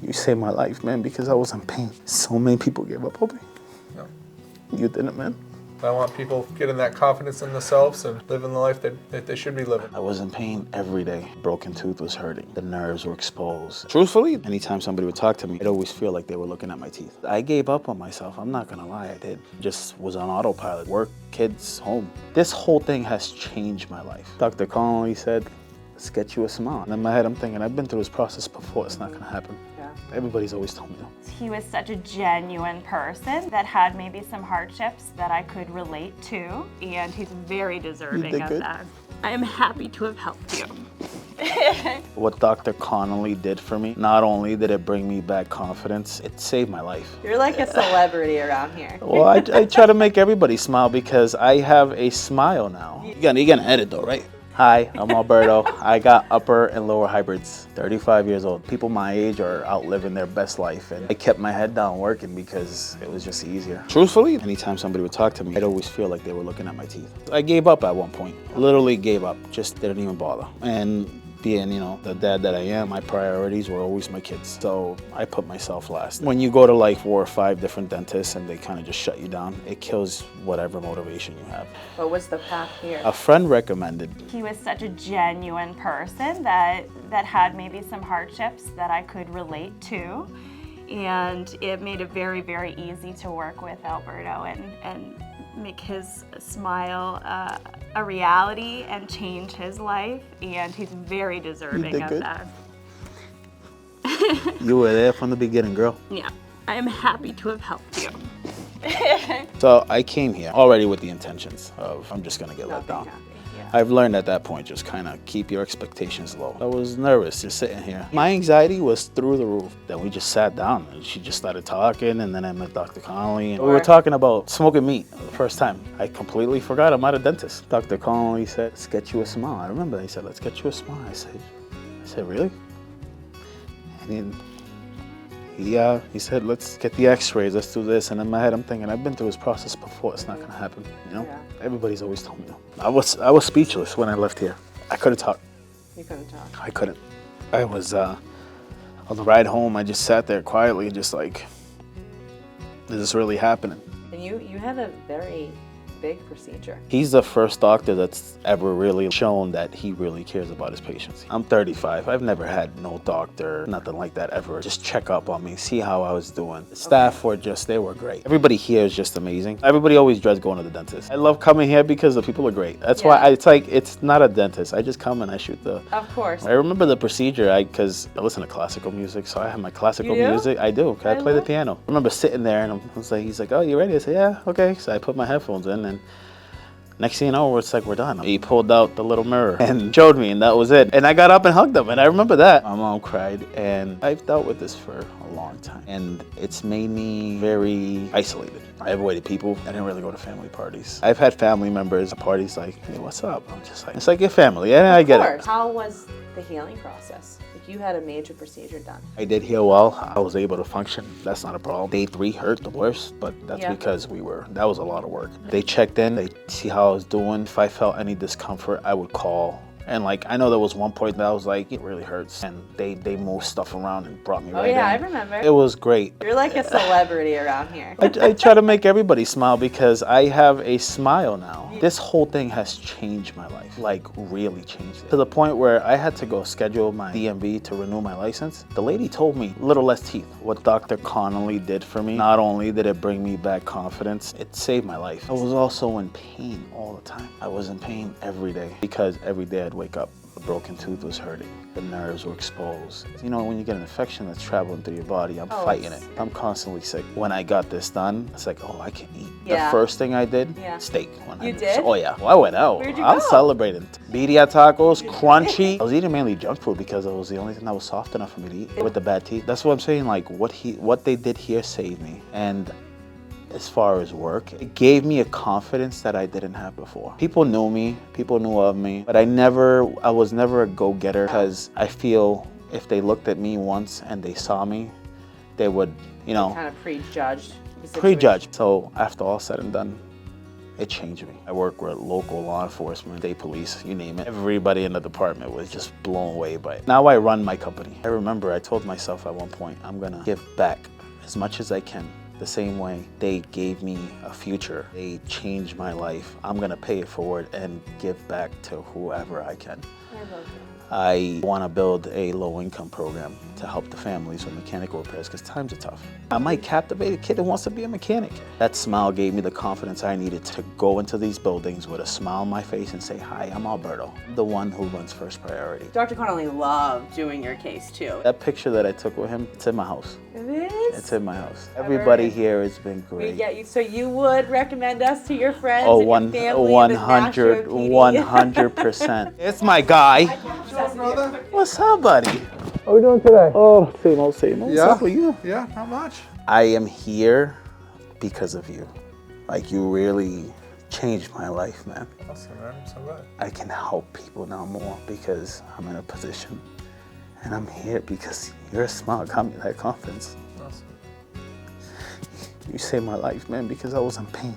You saved my life, man, because I was in pain. So many people gave up on me. Yeah. You didn't, man. I want people getting that confidence in themselves and living the life that they should be living. I was in pain every day. Broken tooth was hurting. The nerves were exposed. Truthfully, anytime somebody would talk to me, I'd always feel like they were looking at my teeth. I gave up on myself. I'm not gonna lie, I did. Just was on autopilot. Work, kids, home. This whole thing has changed my life. Dr. Connolly said, let's get you a smile. And in my head, I'm thinking, I've been through this process before. It's not gonna happen. Everybody's always told me that. He was such a genuine person that had maybe some hardships that I could relate to, and he's very deserving of that. I am happy to have helped you. What Dr. Connolly did for me, not only did it bring me back confidence, it saved my life. You're like a celebrity around here. Well, I try to make everybody smile because I have a smile now. You're gonna edit though, right? Hi, I'm Alberto. I got upper and lower hybrids, 35 years old. People my age are out living their best life, and I kept my head down working because it was just easier. Truthfully, anytime somebody would talk to me, I'd always feel like they were looking at my teeth. I gave up at one point, literally gave up, just didn't even bother. And being, the dad that I am, my priorities were always my kids. So I put myself last. When you go to like 4 or 5 different dentists and they kind of just shut you down, it kills whatever motivation you have. What was the path here? A friend recommended. He was such a genuine person that had maybe some hardships that I could relate to. And it made it very, very easy to work with Alberto and make his smile a reality and change his life, and he's very deserving of that. You were there from the beginning, girl. Yeah, I am happy to have helped you. So I came here already with the intentions of I'm just gonna get let down. I've learned at that point, just kind of keep your expectations low. I was nervous just sitting here. My anxiety was through the roof. Then we just sat down and she just started talking, and then I met Dr. Connolly. And we were talking about smoking meat the first time. I completely forgot I'm not a dentist. Dr. Connolly said, let's get you a smile. I remember he said, let's get you a smile. I said, really? And he said, let's get the x-rays, let's do this. And in my head, I'm thinking, I've been through this process before. It's not gonna happen, Everybody's always told me that. I was speechless when I left here. I couldn't talk. You couldn't talk? I couldn't. I was, on the ride home, I just sat there quietly, just like, is this really happening? And you had a very big procedure. He's the first doctor that's ever really shown that he really cares about his patients. I'm 35. I've never had no doctor, nothing like that ever. Just check up on me, see how I was doing. The staff were they were great. Everybody here is just amazing. Everybody always dreads going to the dentist. I love coming here because the people are great. That's why it's not a dentist. I just come and I shoot the... Of course. I remember the procedure because I listen to classical music, so I have my classical music. I do, because I play the piano. I remember sitting there and he's like, oh, you ready? I said, yeah, okay. So I put my headphones in, and next thing you know, it's like we're done. He pulled out the little mirror and showed me, and that was it. And I got up and hugged him, and I remember that. My mom cried, and I've dealt with this for a long time, and it's made me very isolated. I avoided people. I didn't really go to family parties. I've had family members at parties like, hey, what's up? I'm just like, it's like your family, and I get it. How was the healing process? Like, you had a major procedure done. I did heal well. I was able to function. That's not a problem. Day 3 hurt the worst, but that's because that was a lot of work. They checked in, they see how I was doing. If I felt any discomfort, I would call. And I know there was one point that I was like, it really hurts. And they moved stuff around and brought me right in. Oh yeah, I remember. It was great. You're like a celebrity around here. I try to make everybody smile because I have a smile now. This whole thing has changed my life, really changed it. To the point where I had to go schedule my DMV to renew my license. The lady told me, little less teeth. What Dr. Connolly did for me, not only did it bring me back confidence, it saved my life. I was also in pain all the time. I was in pain every day because every day I'd wake up, a broken tooth was hurting. The nerves were exposed. When you get an infection that's traveling through your body, I'm fighting it. I'm constantly sick. When I got this done, it's like, oh, I can eat. The first thing I did, steak. You did? Oh yeah, well, I went out. Where'd you I'm go? celebrating. Birria tacos, crunchy. I was eating mainly junk food because it was the only thing that was soft enough for me to eat with the bad teeth. That's what I'm saying, what they did here saved me. And as far as work, it gave me a confidence that I didn't have before. People knew me, people knew of me, but I was never a go-getter because I feel if they looked at me once and they saw me, they would, kind of prejudged. Prejudged. So after all said and done, It changed me. I work with local law enforcement, state police, you name it. Everybody in the department was just blown away by it. Now I run my company. I remember I told myself at one point, I'm gonna give back as much as I can. The same way they gave me a future, they changed my life. I'm gonna pay it forward and give back to whoever I can. I love that. I want to build a low-income program to help the families with mechanical repairs because times are tough. I might captivate a kid who wants to be a mechanic. That smile gave me the confidence I needed to go into these buildings with a smile on my face and say, hi, I'm Alberto, the one who runs First Priority. Dr. Connolly loved doing your case too. That picture that I took with him, it's in my house. It is? It's in my house. Everybody here has been great. We get you. So you would recommend us to your friends Oh, and your family? 100%. It's my guy. Brother? What's up, buddy? How are we doing today? Oh, same old, same old. Yeah? What's up with you? Yeah, not much. I am here because of you. Like, you really changed my life, man. Awesome, man. I'm so glad. I can help people now more because I'm in a position. And I'm here because your smile got me that confidence. Awesome. You saved my life, man, because I was in pain.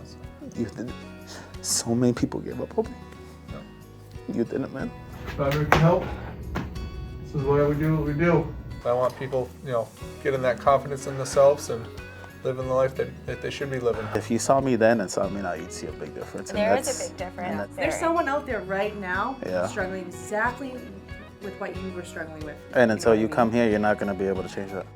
Awesome. You did it. So many people gave up on me. You did it, man. If I ever can help, this is why we do what we do. I want people, getting that confidence in themselves and living the life that they should be living. If you saw me then and saw me now, you'd see a big difference. There is a big difference. There's someone out there right now Yeah. struggling exactly with what you were struggling with. And until you come here, you're not going to be able to change that.